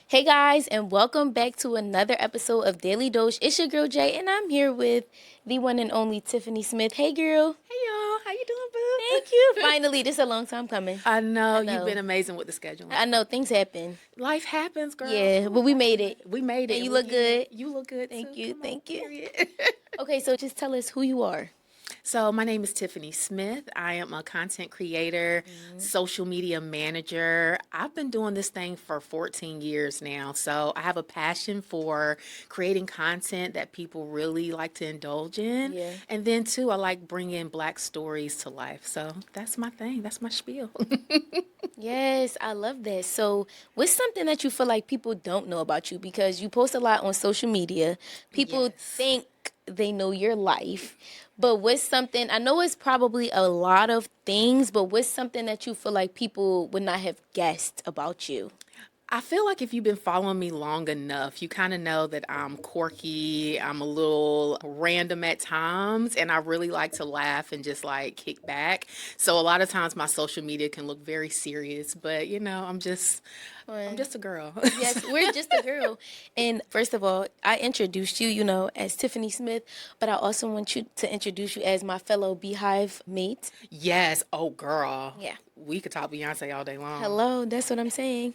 Hey guys, and welcome back to another episode of Daily Dose. It's your girl Jay, and I'm here with the one and only Tiffany Smith. Hey girl. Hey y'all, how you doing, boo? Thank you. Finally, this is a long time coming. I know you've been amazing with the scheduling. I know things happen. Life happens, girl. Yeah, but we made it. We made it. And you look good. You look good. Thank too. you. Come Thank on, you. period. Okay, so just tell us who you are. So my name is Tiffany Smith. I am a content creator, social media manager. I've been doing this thing for 14 years now. So I have a passion for creating content that people really like to indulge in. Yeah. And then too, I like bringing Black stories to life. So that's my thing. That's my spiel. Yes, I love that. So, what's something that you feel like people don't know about you? Because you post a lot on social media. People Yes. think they know your life. But what's something, I know it's probably a lot of things, but what's something that you feel like people would not have guessed about you? I feel like if you've been following me long enough, you kind of know that I'm quirky, I'm a little random at times, and I really like to laugh and just like kick back. So a lot of times my social media can look very serious, but I'm just a girl. Yes, we're just a girl. And first of all, I introduced you, as Tiffany Smith, but I also want you to introduce you as my fellow Beehive mate. Yes. Oh, girl. Yeah. We could talk Beyonce all day long. Hello, that's what I'm saying.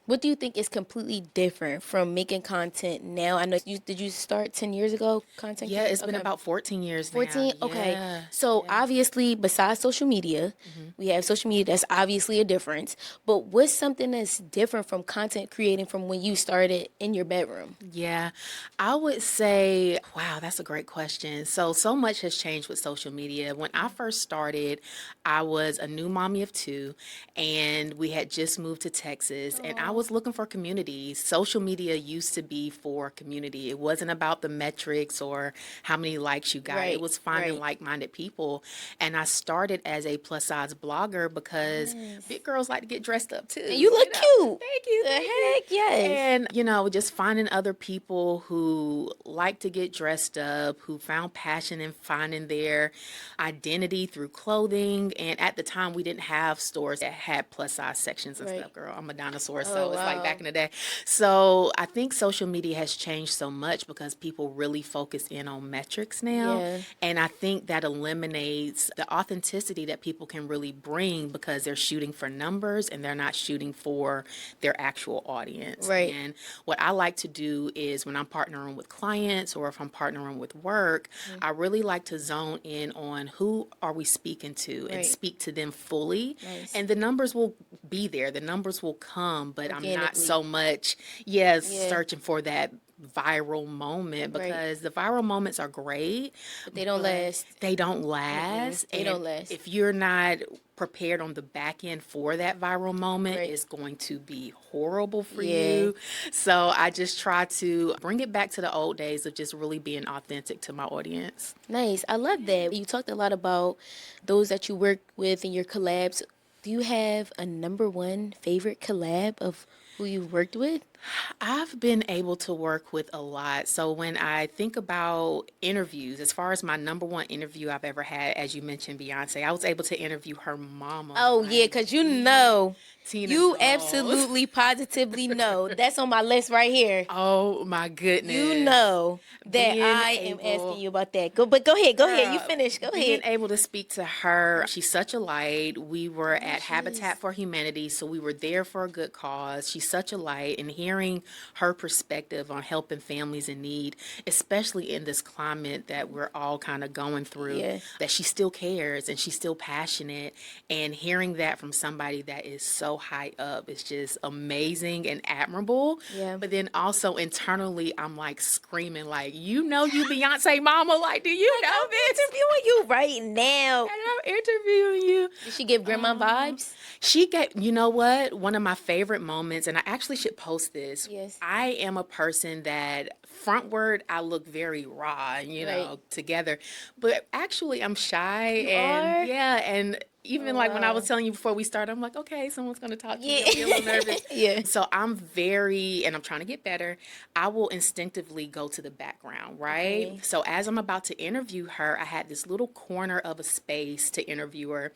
What do you think is completely different from making content now? I know did you start 10 years ago content? Yeah, it's been Okay. about 14 years 14? now. Okay. Yeah. So obviously, besides social media, we have social media. That's obviously a difference. But what's something that's different from content creating from when you started in your bedroom? Yeah, I would say, wow, that's a great question. So much has changed with social media. When I first started, I was a new mommy of two, and we had just moved to Texas, and I was looking for community. Social media used to be for community. It wasn't about the metrics or how many likes you got. Right, It was finding right. like-minded people. And I started as a plus size blogger because big girls like to get dressed up too. And you look cute. Thank you. The Thank you. heck, yes. And, just finding other people who like to get dressed up, who found passion in finding their identity through clothing. And at the time, we didn't have stores that had plus size sections and Right. stuff, girl. I'm a dinosaur, so Oh, it's like wow. back in the day. So I think social media has changed so much because people really focus in on metrics now. Yeah. And I think that eliminates the authenticity that people can really bring because they're shooting for numbers and they're not shooting for their actual audience. Right. And what I like to do is when I'm partnering with clients or if I'm partnering with work, I really like to zone in on who are we speaking to and Right. speak to them fully. Nice. And the numbers will be there. The numbers will come, but I'm not Organically. so much, Yeah. searching for that viral moment Right. because the viral moments are great. But they don't last. They don't last. They And don't last. if you're not prepared on the back end for that viral moment, Right. it's going to be horrible for Yeah. you. So I just try to bring it back to the old days of just really being authentic to my audience. Nice. I love that. You talked a lot about those that you work with and your collabs. Do you have a number one favorite collab of who you worked with? I've been able to work with a lot. So when I think about interviews, as far as my number one interview I've ever had, as you mentioned, Beyonce, I was able to interview her mama. Oh, yeah, because you know. Tina You Knowles. absolutely, positively know. That's on my list right here. Oh my goodness. You know that Being I am able- asking you about that. Go ahead. You Girl, finish. Go Being ahead. able to speak to her, she's such a light. We were at Habitat for Humanity, so we were there for a good cause. She's such a light, and hearing her perspective on helping families in need, especially in this climate that we're all kind of going through, Yeah. that she still cares and she's still passionate, and hearing that from somebody that is so high up is just amazing and admirable. Yeah. But then also internally, I'm like screaming, like, you Beyonce mama, like, do you know I'm this? interviewing you right now. And I'm interviewing you. Did she give grandma vibes? She gave, you know what? One of my favorite moments, and I actually should post this. Yes. I am a person that frontward, I look very raw, Right. together. But actually, I'm shy. You and are? yeah, and Even Oh, like when I was wow. telling you before we started, I'm like, okay, someone's going to talk to me. Yeah. I'm getting a little nervous. Yeah. So and I'm trying to get better. I will instinctively go to the background, right? Okay. So as I'm about to interview her, I had this little corner of a space to interview her.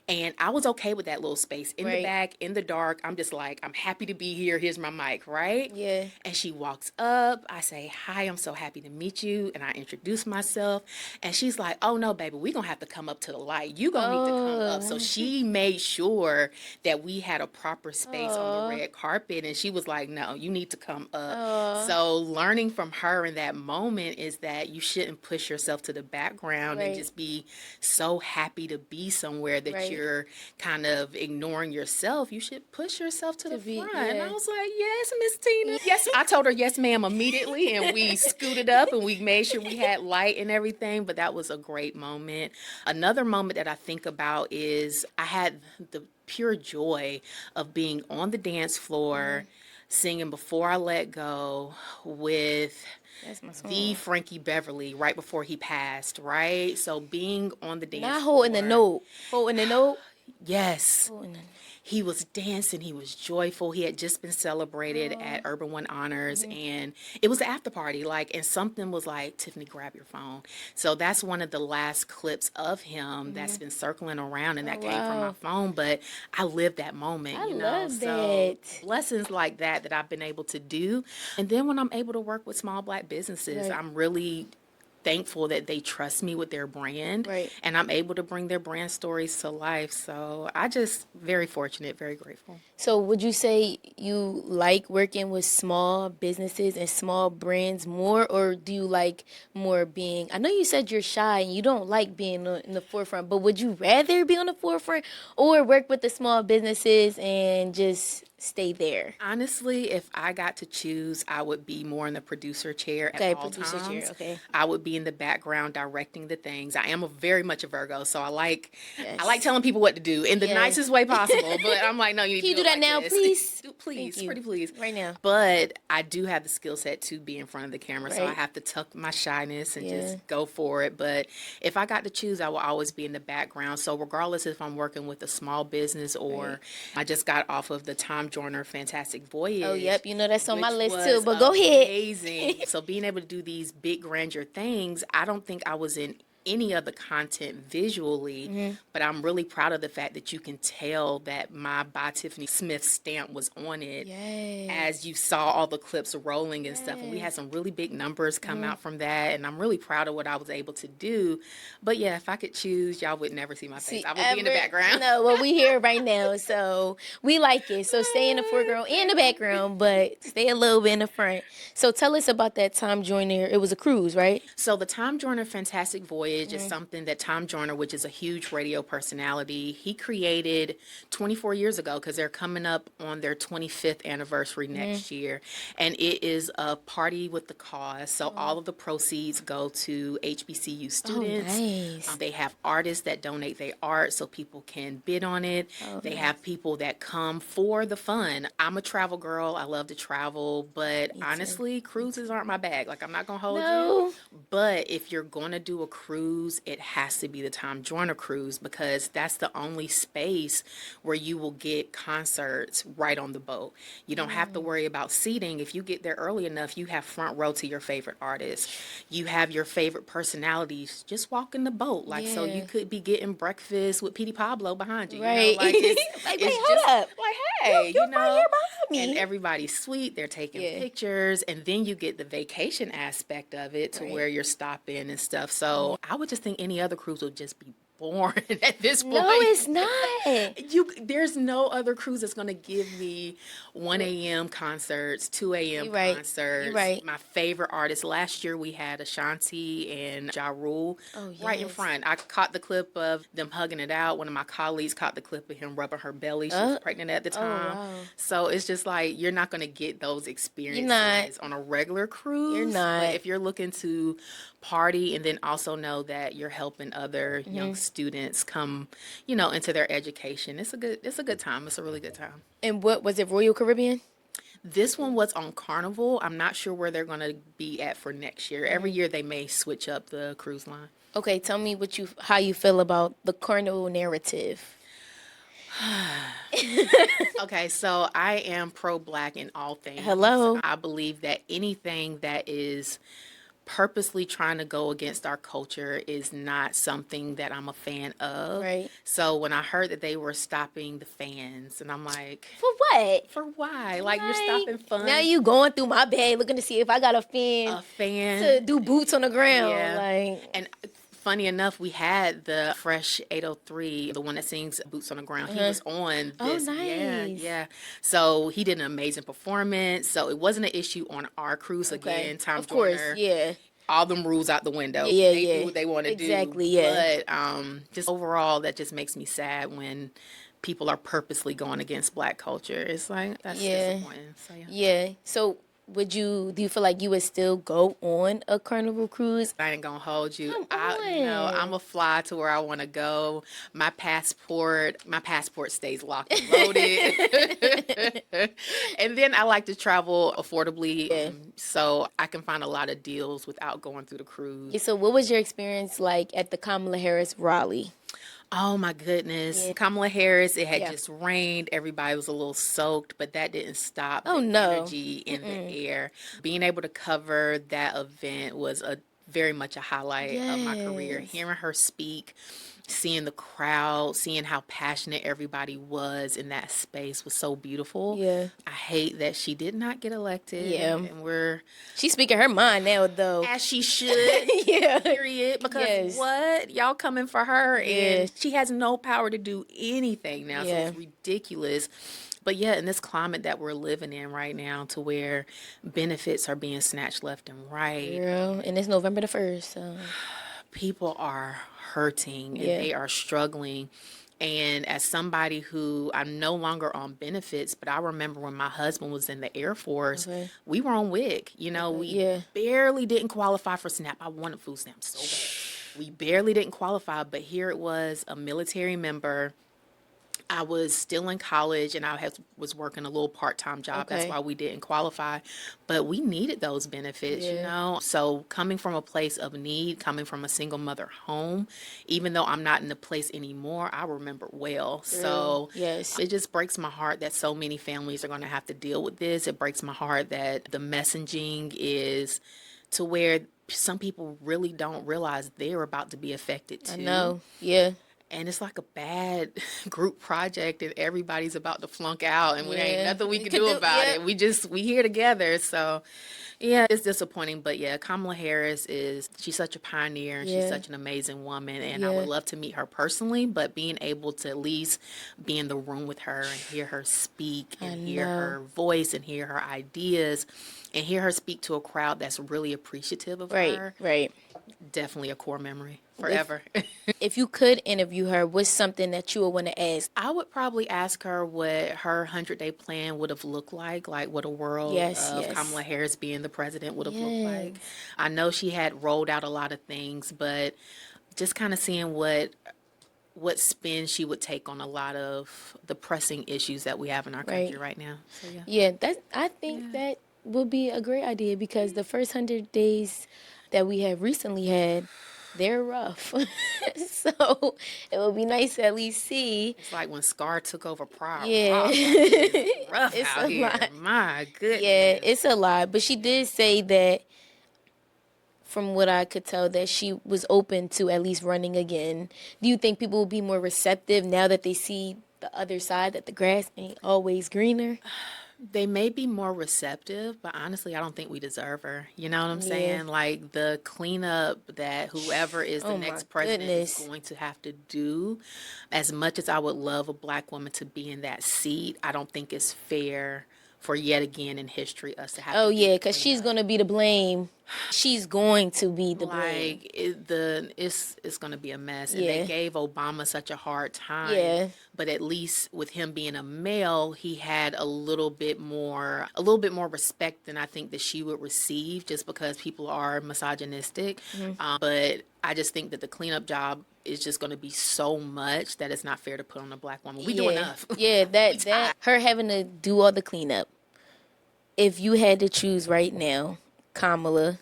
And I was okay with that little space in the Right. back, in the dark. I'm just like, I'm happy to be here. Here's my mic, right? Yeah. And she walks up. I say, hi, I'm so happy to meet you. And I introduce myself. And she's like, oh, no, baby, we're going to have to come up to the light. You going to need to come up. So Oh. she made sure that we had a proper space on the Oh. red carpet. And she was like, no, you need to come up. Oh. So learning from her in that moment is that you shouldn't push yourself to the background and Right. just be so happy to be somewhere that Right. you're kind of ignoring yourself. You should push yourself to the be- front. And yeah. I was like, yes, Miss Tina. Yes, I told her yes, ma'am, immediately. And we scooted up and we made sure we had light and everything. But that was a great moment. Another moment that I think about is I had the pure joy of being on the dance floor, singing Before I Let Go with That's my the song. Frankie Beverly right before he passed, right? So being on the dance Not floor. holding the note. Holding the note. Yes. Holding the note. He was dancing. He was joyful. He had just been celebrated at Urban One Honors, and it was the after party. And something was like, Tiffany, grab your phone. So that's one of the last clips of him that's been circling around, and that came from my wow. phone. But I lived that moment, I you know. love So that. blessings like that I've been able to do, and then when I'm able to work with small Black businesses, Right. I'm really thankful that they trust me with their brand, Right. and I'm able to bring their brand stories to life. So I just very fortunate, very grateful. So would you say you like working with small businesses and small brands more, or do you like more being, I know you said you're shy and you don't like being in the forefront, but would you rather be on the forefront or work with the small businesses and just stay there? Honestly, if I got to choose, I would be more in the producer chair Okay, at all producer chair, times. okay. I would be in the background directing the things. I am very much a Virgo, so I like Yes. telling people what to do in the Yes. nicest way possible. But I'm like, no, you need Can you to do do it that like now, this. please? Please, Thank you. pretty please. Right now. But I do have the skill set to be in front of the camera, so I Right. have to tuck my shyness and Yeah. just go for it. But if I got to choose, I will always be in the background. So regardless if I'm working with a small business or Right. I just got off of the Tom Joyner Fantastic Voyage. Oh, yep, you know that's on my which list too, was but go ahead. amazing. So being able to do these big grandeur things, I don't think I was in any of the content visually, Mm-hmm. but I'm really proud of the fact that you can tell that my by Tiffany Smith stamp was on it Yes. as you saw all the clips rolling and stuff. And we had some really big numbers come out from that, and I'm really proud of what I was able to do. But yeah, if I could choose, y'all would never see my face. I would be in the background. No, well, we here right now, so we like it. So stay in the foreground and the background, but stay a little bit in the front. So tell us about that Tom Joyner. It was a cruise, right? So the Tom Joyner Fantastic Voyage is something that Tom Joyner, which is a huge radio personality, he created 24 years ago because they're coming up on their 25th anniversary next year. And it is a party with the cause. So all of the proceeds go to HBCU students. nice. They have artists that donate their art so people can bid on it. They have people that come for the fun. I'm a travel girl. I love to travel, but honestly, cruises aren't my bag. I'm not going to hold you. No. But if you're going to do a cruise, it has to be the Tom Joyner cruise because that's the only space where you will get concerts right on the boat. You don't have to worry about seating. If you get there early enough, you have front row to your favorite artists. You have your favorite personalities just walking the boat. So you Yeah. could be getting breakfast with Petey Pablo behind you. Right. You know, it's, Like, it's wait, just hold up. like, hey, You're you know, right here behind me. and everybody's sweet. They're taking Yeah. pictures, and then you get the vacation aspect of it to Right. where you're stopping and stuff. So I would just think any other cruise would just be boring at this point. No, it's not. There's no other cruise that's gonna give me 1 a.m. concerts, 2 a.m. You're right. concerts. You're right. My favorite artists. Last year we had Ashanti and Ja Rule right in yes. front. I caught the clip of them hugging it out. One of my colleagues caught the clip of him rubbing her belly. She was pregnant at the time. wow. So it's just you're not gonna get those experiences not. on a regular cruise. You're not. But if you're looking to party and then also know that you're helping other young students come, into their education. It's a good time. It's a really good time. And what was it, Royal Caribbean? This one was on Carnival. I'm not sure where they're going to be at for next year. Every year they may switch up the cruise line. Okay, tell me how you feel about the Carnival narrative. Okay, so I am pro-black in all things. Hello. I believe that anything that is purposely trying to go against our culture is not something that I'm a fan of. Right. So when I heard that they were stopping the fans, and I'm like, For what? for why? Like, you're stopping Like, now fun? you going through my bag looking to see if I got a fan A fan? to do boots on the ground. Yeah. Like, And funny enough, we had the Fresh 803, the one that sings Boots on the Ground. He was on oh, this. Yeah, nice. yeah. So he did an amazing performance. So it wasn't an issue on our cruise Okay. again. Tom Of course, Joyner, yeah. all them rules out the window. Yeah, They do yeah. what they want to Exactly, do. yeah. But just overall, that just makes me sad when people are purposely going against black culture. It's like, that's Yeah. disappointing. So, yeah. Yeah. So, do you feel like you would still go on a Carnival cruise? I ain't gonna hold you. Come No, on. I'm a fly to where I want to go. My passport stays locked and loaded. And then I like to travel affordably, Yeah. so I can find a lot of deals without going through the cruise. Yeah, so what was your experience like at the Kamala Harris Raleigh? Oh my goodness. Yeah. Kamala Harris, it had Yeah. just rained. Everybody was a little soaked, but that didn't stop Oh, the no. energy in the air. Being able to cover that event was a very much a highlight of my career. Yes. Hearing her speak, seeing the crowd, seeing how passionate everybody was in that space was so beautiful. Yeah. I hate that she did not get elected. Yeah. And we're, She's speaking her mind now, though. as she should, Yeah. period. Because Yes. what? Y'all coming for her, and Yes. she has no power to do anything now. So Yeah. it's ridiculous. But yeah, in this climate that we're living in right now, to where benefits are being snatched left and right, Girl, and it's November the 1st, so. people are hurting and Yeah. they are struggling. And as somebody who, I'm no longer on benefits, but I remember when my husband was in the Air Force, Okay. we were on WIC. You know, we Yeah. barely didn't qualify for SNAP. I wanted food stamps so bad. We barely didn't qualify, but here it was, a military member. I was still in college and was working a little part-time job. That's Okay. why we didn't qualify. But we needed those benefits, you Yeah. know? So coming from a place of need, coming from a single mother home, even though I'm not in the place anymore, I remember well. So Yes. it just breaks my heart that so many families are going to have to deal with this. It breaks my heart that the messaging is to where some people really don't realize they're about to be affected too. I know. Yeah. And it's like a bad group project and everybody's about to flunk out and we ain't Yeah. nothing we We can could do do- about yeah. it. We here together. So yeah, it's disappointing. But yeah, Kamala Harris she's such a pioneer and she's Yeah. such an amazing woman. And I Yeah. would love to meet her personally, but being able to at least be in the room with her and hear her speak and hear know. her voice and hear her ideas and hear her speak to a crowd that's really appreciative of Right. her, Right. definitely a core memory forever. If you could interview her, what's something that you would want to ask? I would probably ask her what her 100-day plan would have looked like what a world Yes, of yes. Kamala Harris being the president would have looked Yes. like. I know she had rolled out a lot of things, but just kind of seeing what spin she would take on a lot of the pressing issues that we have in our country right now. So yeah. Yeah, I think that would be a great idea because the first 100 days that we have recently had, they're rough. So it would be nice to at least see. It's like when Scar took over Pride. Yeah. It's rough It's out a here. lot. My goodness. Yeah, it's a lot. But she did say that, from what I could tell, that she was open to at least running again. Do you think people will be more receptive now that they see the other side, that the grass ain't always greener? They may be more receptive, but honestly, I don't think we deserve her. You know what I'm Yeah. saying? Like the cleanup that whoever is the Oh, my next president is goodness. going to have to do, as much as I would love a black woman to be in that seat, I don't think it's fair for yet again in history us to have Oh, to do yeah, the because she's cleanup. going to be to blame. She's going to be the blame. Like it's gonna be a mess, and Yeah. they gave Obama such a hard time. Yeah. But at least with him being a male, he had a little bit more respect than I think that she would receive, just because people are misogynistic. But I just think that the cleanup job is just going to be so much that it's not fair to put on a black woman. We do enough. Yeah, that her having to do all the cleanup. If you had to choose right now, Kamala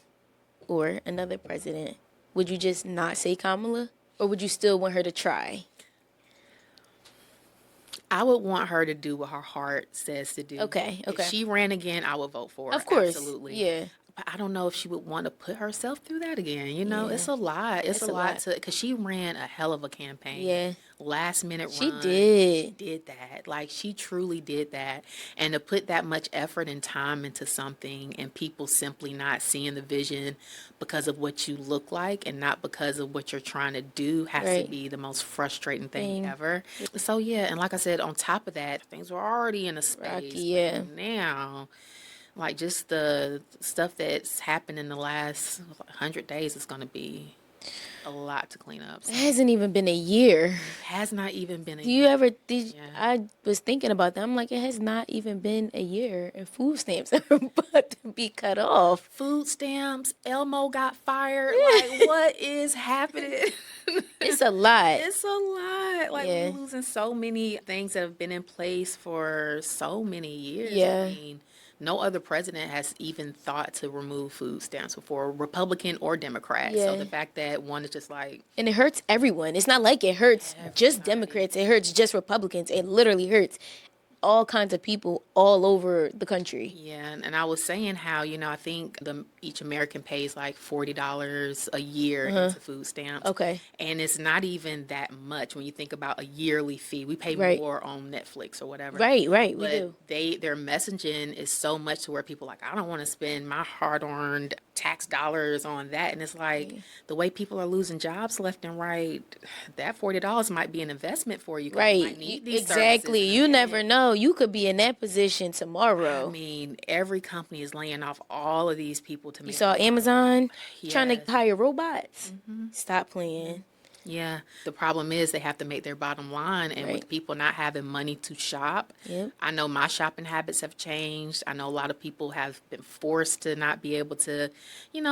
or another president, would you just not say Kamala, or would you still want her to try? I would want her to do what her heart says to do. Okay, If okay. she ran again, I would vote for her. Of course. Absolutely. Yeah. But I don't know if she would want to put herself through that again. Yeah. It's a lot. It's a It's a lot lot. to, because she ran a hell of a campaign. Yeah. Last minute She run. She did. did that. Like, she truly did that. And to put that much effort and time into something and people simply not seeing the vision because of what you look like and not because of what you're trying to do has to Right. be the most frustrating thing Thing. ever. So, yeah. And like I said, on top of that, things were already in a space. Rocky, yeah. But now, like, just the stuff that's happened in the last 100 days is going to be a lot to clean up. So It hasn't even been a year. has not even been a Do you year. ever did Yeah. I was thinking about that. I'm like, it has not even been a year and food stamps are about to be cut off. Food stamps, Elmo got fired. Like, what is happening? It's a lot. It's a lot. Like, Yeah. we're losing so many things that have been in place for so many years. Yeah. I mean, no other president has even thought to remove food stamps before, Republican or Democrat. So Yeah. the fact that one is just like, And it hurts everyone. It's not like it hurts just Democrats. It hurts just Republicans. It literally hurts all kinds of people all over the country. yeah, and I was saying how, I think each American pays like $40 a year into food stamps. Okay. And it's not even that much when you think about a yearly fee. We pay Right. more on Netflix or whatever. Right, we But do. their messaging is so much to where people are like, I don't want to spend my hard-earned tax dollars on that. And it's like the way people are losing jobs left and right, that $40 might be an investment for you. 'Cause you Right. might need these Exactly. services in a You minute. never know. You could be in that position tomorrow. I mean, every company is laying off all of these people to You make. saw Amazon trying Yes. to hire robots. Stop playing. Yeah, the problem is they have to make their bottom line, and Right. with people not having money to shop, Yep. I know my shopping habits have changed. I know a lot of people have been forced to not be able to,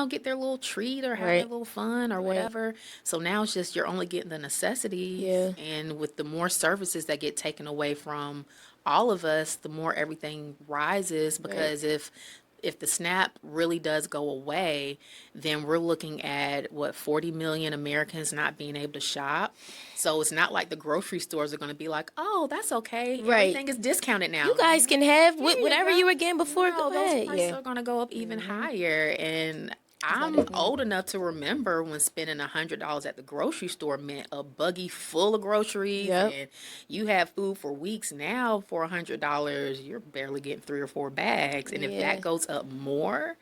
get their little treat or have Right. their little fun or whatever. So now it's just you're only getting the necessities, Yeah. and with the more services that get taken away from all of us, the more everything rises because if the SNAP really does go away, then we're looking at 40 million Americans not being able to shop. So it's not like the grocery stores are going to be like, oh, that's okay. Right. Everything is discounted now. You guys can have Here you whatever go. you were getting before. No, Go those ahead. prices Yeah. are going to go up even higher. And I'm old enough to remember when spending $100 at the grocery store meant a buggy full of groceries, Yep. and you have food for weeks. Now for $100, you're barely getting 3 or 4 bags, and if Yeah. that goes up more,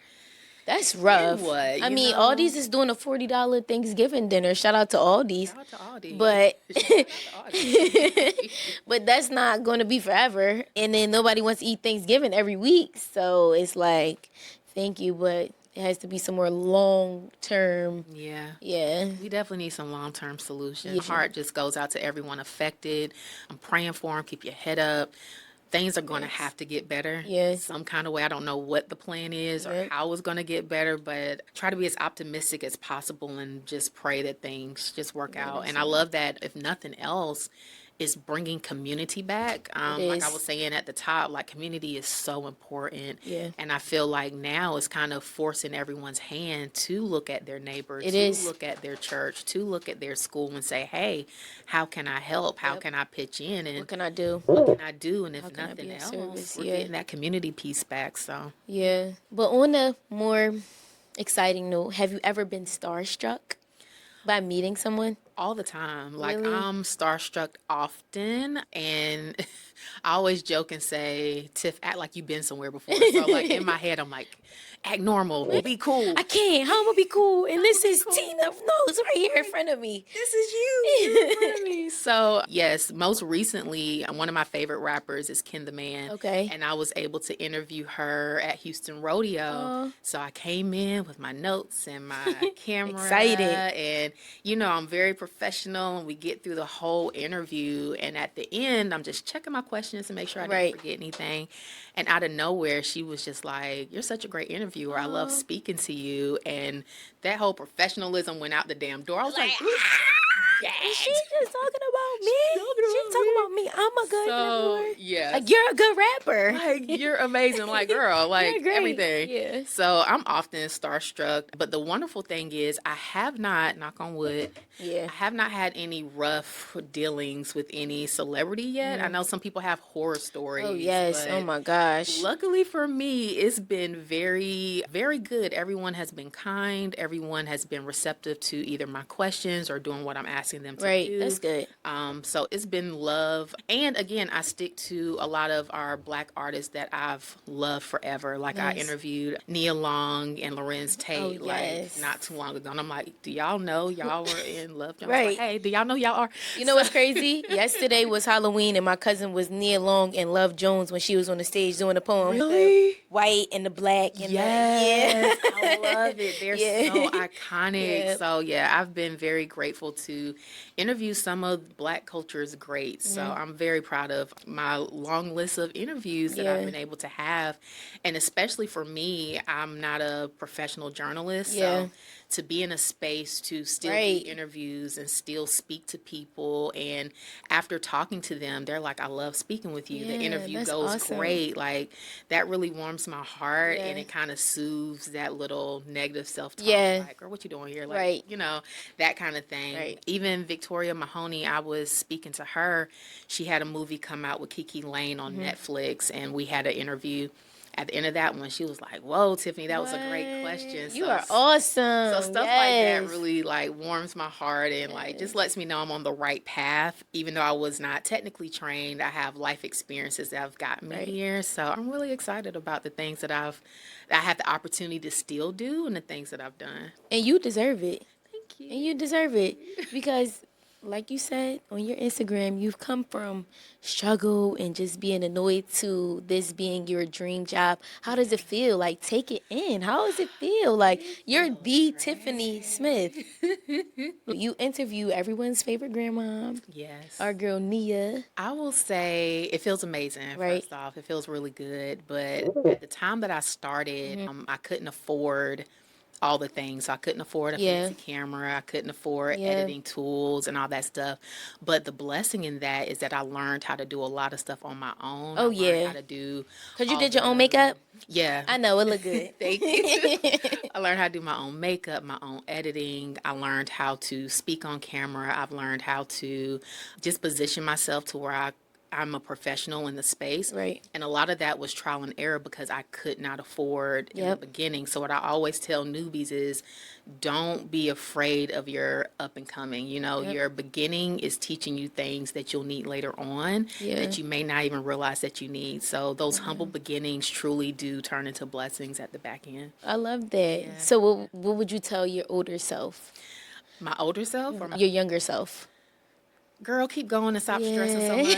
That's rough. what, I you mean, know? Aldi's is doing a $40 Thanksgiving dinner. Shout out to Aldi's. shout out to Aldi. But Shout out to Aldi. but that's not going to be forever. And then nobody wants to eat Thanksgiving every week. So it's like, thank you, but it has to be some more long term. Yeah. Yeah. We definitely need some long-term solutions. Yeah. My heart just goes out to everyone affected. I'm praying for them. Keep your head up. Things are going to have to get better. Yes. Some kind of way. I don't know what the plan is or Right. how it's going to get better, but try to be as optimistic as possible and just pray that things just work out. And I love that, if nothing else, is bringing community back. Like I is. was saying at the top, like, community is so important. Yeah. And I feel like now it's kind of forcing everyone's hand to look at their neighbor, It to is. look at their church, to look at their school and say, hey, how can I help? How can I pitch in? And What can I do? what can I do? And if can I nothing be of else, service? we're Yeah. getting that community piece back. So Yeah. But on a more exciting note, have you ever been starstruck by meeting someone? all the time, like, Really? I'm starstruck often, and I always joke and say, Tiff, act like you've been somewhere before. So like in my head, I'm like, act normal, be cool. I can't. How am I gonna be cool? And this is Tina Knowles right here in front of me. This is you. So yes, most recently, one of my favorite rappers is Ken the Man. Okay. And I was able to interview her at Houston Rodeo. Aw. So I came in with my notes and my camera. Excited. And, I'm very professional, and we get through the whole interview. And at the end, I'm just checking my questions to make sure I Right. didn't forget anything. And out of nowhere, she was just like, you're such a great interviewer. I love speaking to you. And that whole professionalism went out the damn door. I was like, Is she just talking about me? She's talking about mean, I'm a good So, interviewer. yes. Like, you're a good rapper. Like, you're amazing. Like, girl, like, You're great. everything. Yeah. So, I'm often starstruck. But the wonderful thing is, I have not, knock on wood, Yeah. I have not had any rough dealings with any celebrity yet. I know some people have horror stories. Oh, yes. Oh, but my gosh. luckily for me, it's been very, very good. Everyone has been kind. Everyone has been receptive to either my questions or doing what I'm asking them to Right. do. That's good. So it's been love. And again, I stick to a lot of our Black artists that I've loved forever. Like I Nice. interviewed Nia Long and Lorenz Tate yes. like not too long ago. And I'm like, do y'all know y'all were in Love Jones? Right. Like, hey, do y'all know y'all are? You know what's crazy? Yesterday was Halloween, and my cousin was Nia Long and Love Jones when she was on the stage doing the poem. Really? The white and the black. And Yes, the, I love it. They're Yeah. so iconic. Yeah. So yeah, I've been very grateful to interview some of Black culture's greats. So I'm very proud of my long list of interviews that I've Yeah. been able to have. And especially for me, I'm not a professional journalist. Yeah. So to be in a space to still Right. do interviews and still speak to people, and after talking to them, they're like, I love speaking with you. The Yeah, interview that's goes awesome. great. Like, that really warms my heart, Yeah. and it kind of soothes that little negative self-talk. Yeah. Like, girl, what you doing here? Like, Right. you know, that kind of thing. Right. Even Victoria Mahoney, I was speaking to her. She had a movie come out with Kiki Lane on Netflix, and we had an interview. At the end of that one, she was like, "Whoa, Tiffany, that was a great question." You So- are awesome. So stuff like that Yes. really like warms my heart and like just lets me know I'm on the right path. Even though I was not technically trained, I have life experiences that have gotten me Right. here. So I'm really excited about the things that I have the opportunity to still do and the things that I've done. And you deserve it. Thank you. And you deserve it because, like you said on your Instagram, you've come from struggle and just being annoyed to this being your dream job. How does it feel? Like, take it in. How does it feel? Like, you're the Tiffany Smith. You interview everyone's favorite grandma, Yes. our girl Nia. I will say it feels amazing. Right. First off, it feels really good. But at the time that I started, I couldn't afford all the things. So I couldn't afford a Yeah. fancy camera. I couldn't afford Yeah. editing tools and all that stuff. But the blessing in that is that I learned how to do a lot of stuff on my own. Oh, I learned yeah. how to do. Because you all did your own the- makeup? Yeah. I know, it looked good. Thank you. I learned how to do my own makeup, my own editing. I learned how to speak on camera. I've learned how to just position myself to where I'm a professional in the space. Right. And a lot of that was trial and error because I could not afford in the Yep. beginning. So what I always tell newbies is don't be afraid of your up and coming. You know, your beginning is teaching you things that you'll need later on Yeah. that you may not even realize that you need. So those humble beginnings truly do turn into blessings at the back end. I love that. So what would you tell your older self? My older self or my Your younger self? girl, keep going and stop stressing so Yeah.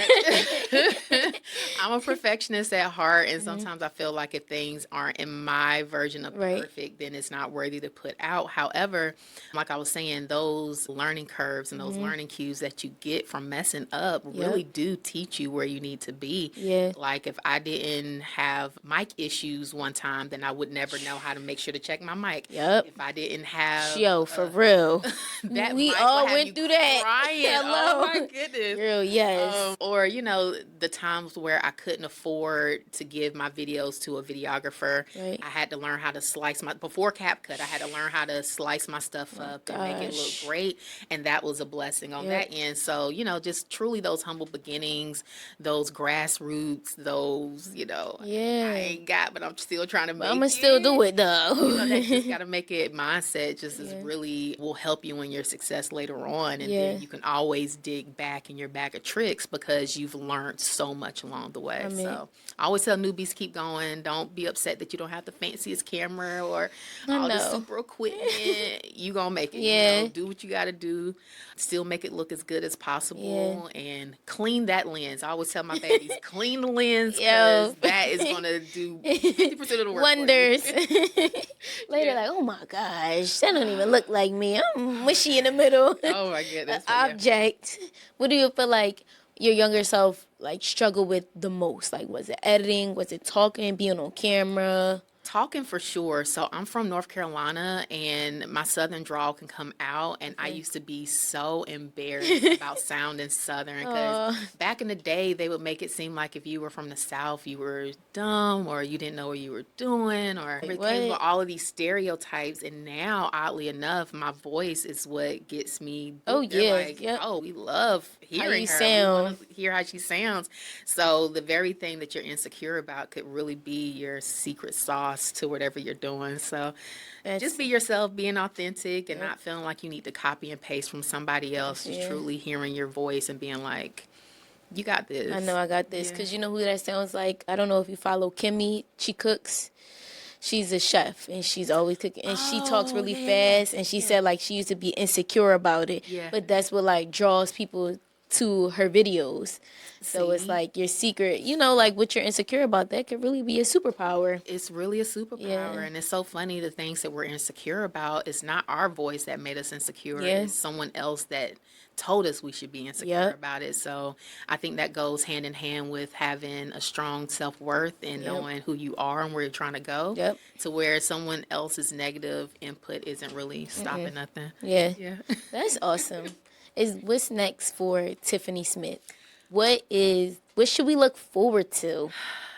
much. I'm a perfectionist at heart, and sometimes I feel like if things aren't in my version of Right. perfect, then it's not worthy to put out. However, like I was saying, those learning curves and those learning cues that you get from messing up really do teach you where you need to be. Yeah. Like if I didn't have mic issues one time, then I would never know how to make sure to check my mic. Yep. If I didn't have Yo, for real. that We mic all would have went you through that. crying. Hello. Oh my goodness. Girl, yes. Or, you know, the times where I couldn't afford to give my videos to a videographer. Right. I had to learn how to slice before CapCut, I had to learn how to slice my stuff up and make it look gosh. great. And that was a blessing on that end. So, you know, just truly those humble beginnings, those grassroots, those, you know, Yeah. I ain't got, but I'm still trying to make I'ma still do it You know, though. that just got to make it mindset just is really will help you in your success later on. And Yeah. then you can always dig back in your bag of tricks because you've learned so much along the way. mean- So I always tell newbies, keep going. Don't be upset that you don't have the fanciest camera or all the know. super equipment. You gonna make it. Yeah. You know, do what you got to do. Still make it look as good as possible and clean that lens. I always tell my babies, clean the lens because Yo. that is gonna do 50% of the work. for you. Wonders. Later, like, oh my gosh, that don't even look like me. I'm mushy in the middle. Oh my goodness. but yeah. Object. What do you feel like your younger self like struggled with the most? Like, was it editing? Was it talking? Being on camera? Talking for sure. So I'm from North Carolina and my Southern drawl can come out. And I used to be so embarrassed about sounding Southern because Oh, back in the day, they would make it seem like if you were from the South, you were dumb or you didn't know what you were doing or it came with what? all of these stereotypes. And now, oddly enough, my voice is what gets me Oh booked. They're yeah, like, yep. oh, we love How hearing you her. We sound? want to hear how she sounds. So the very thing that you're insecure about could really be your secret sauce to whatever you're doing. So just That's be yourself, being authentic and yep. not feeling like you need to copy and paste from somebody else. Just Yeah. truly hearing your voice and being like, you got I know this. I got this Yeah. because you know who that sounds like. I don't know if you follow Kimmy. She cooks. She's a chef and she's always cooking and she talks Oh, really yeah, yeah, fast and she said like she used to be insecure about it, yeah. but that's what like draws people to her videos. So it's See? like your secret, you know, like what you're insecure about, that could really be a superpower. It's really a Yeah. superpower, and it's so funny the things that we're insecure about. It's not our voice that made us insecure. Yeah. It's someone else that told us we should be insecure Yep. about it. So I think that goes hand in hand with having a strong self-worth and Yep. knowing who you are and where you're trying to go. Yep. To where someone else's negative input isn't really stopping nothing. Yeah. Yeah. That's awesome. Is what's next for Tiffany Smith? What should we look forward to?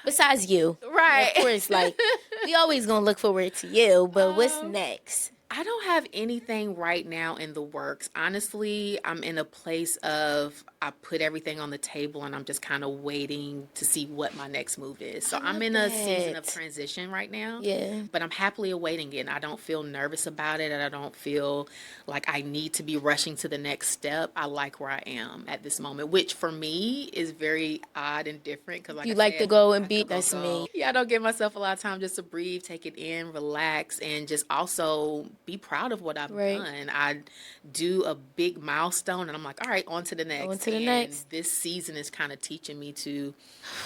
Besides you. Right. Of course, like we always gonna look forward to you, but what's Um, next? I don't have anything right now in the works. Honestly, I'm in a place of I put everything on the table and I'm just kind of waiting to see what my next move is. So I'm love in a season of that. transition right now. Yeah. But I'm happily awaiting it. And I don't feel nervous about it and I don't feel like I need to be rushing to the next step. I like where I am at this moment, which for me is very odd and different because like You I like to said, go I and be could go, that's me. yeah, I don't give myself a lot of time just to breathe, take it in, relax, and just also be proud of what I've Right. done. I do a big milestone and I'm like, all right, on to the next. On to the and next. This season is kind of teaching me to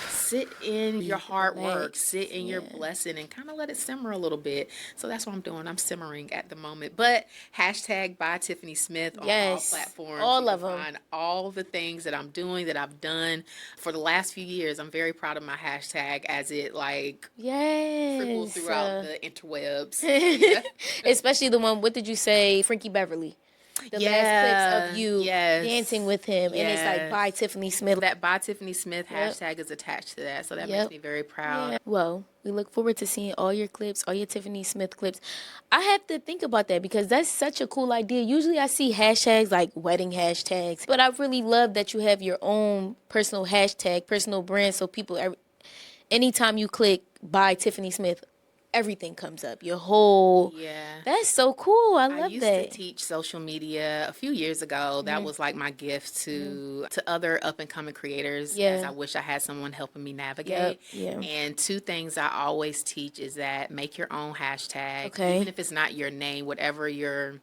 sit in your hard work, Relax. sit in your Yeah. blessing and kind of let it simmer a little bit. So that's what I'm doing. I'm simmering at the moment. But hashtag by Tiffany Smith on all Yes. platforms. All You of can 'em. find all the things that I'm doing, that I've done for the last few years. I'm very proud of my hashtag as it like trickles Yes. throughout the interwebs. Yeah. Especially the one, what did you say, Frankie Beverly? The last clips of you yes, dancing with him. And it's like by yes. Tiffany Smith. That by Tiffany Smith Yep. hashtag is attached to that, so that makes Yep. me very proud. Yeah. Well, we look forward to seeing all your clips, all your Tiffany Smith clips. I have to think about that because that's such a cool idea. Usually I see hashtags like wedding hashtags, but I really love that you have your own personal hashtag, personal brand, so people, anytime you click by Tiffany Smith, everything comes up. Your whole, Yeah. that's so cool. I I love used that. to teach social media a few years ago. That was like my gift to other up and coming creators. Yeah. As I wish I had someone helping me navigate. Yep, yeah. And two things I always teach is that make your own hashtag, Okay. even if it's not your name, whatever you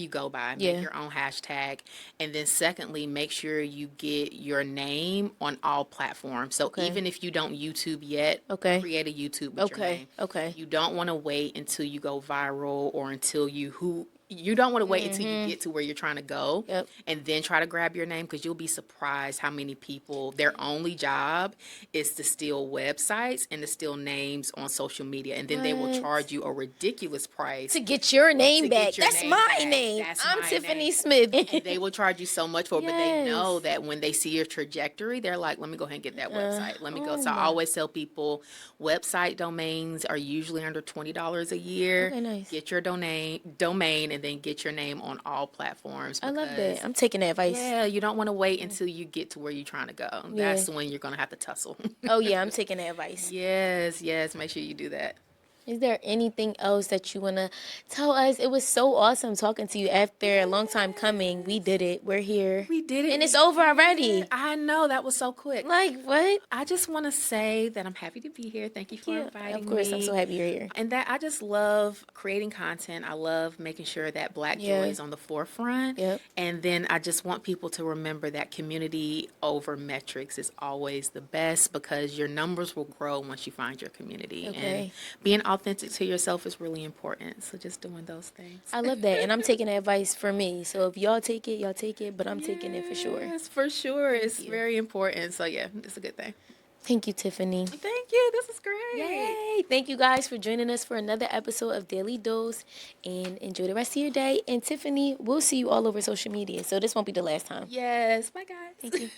go by, Yeah. make your own hashtag. And then secondly, make sure you get your name on all platforms. So Okay. even if you don't YouTube yet, Okay. create a YouTube with your Okay, name. okay. You don't want to wait until you go viral or until you don't want to wait until you get to where you're trying to go Yep. and then try to grab your name because you'll be surprised how many people their only job is to steal websites and to steal names on social media and then they will What? charge you a ridiculous price To get your name to get back. your That's name my back. name. That's I'm my Tiffany name. Smith. And they will charge you so much for it, but they know Yes. that when they see your trajectory, they're like, let me go ahead and get that website. Let me go. oh So I my- always tell people website domains are usually under $20 a year. Okay, nice. Get your domain and then get your name on all platforms. I love because, that. I'm taking that advice. Yeah, you don't want to wait until you get to where you're trying to go. Yeah. That's when you're going to have to tussle. Oh yeah, I'm taking that advice. Yes, make sure you do that. Is there anything else that you want to tell us? It was so awesome talking to you after a long time coming. We did it. We're here. We did it. And it's over already. I know, that was so quick. Like, what? I just want to say that I'm happy to be here. Thank you for inviting me. Of course, I'm so happy you're here. And that I just love creating content. I love making sure that Black Yeah. joy is on the forefront. Yep. And then I just want people to remember that community over metrics is always the best because your numbers will grow once you find your community. Okay. And being authentic to yourself is really important. So just doing those things. I love that. And I'm taking that advice for me. So if y'all take it, but I'm taking it for sure. Yes, for sure. It's very important. So yeah, it's a good thing. Thank you, Tiffany. Thank you. This is great. Yay! Thank you guys for joining us for another episode of Daily Dose, and enjoy the rest of your day. And Tiffany, we'll see you all over social media, so this won't be the last time. Yes. Bye, guys. Thank you.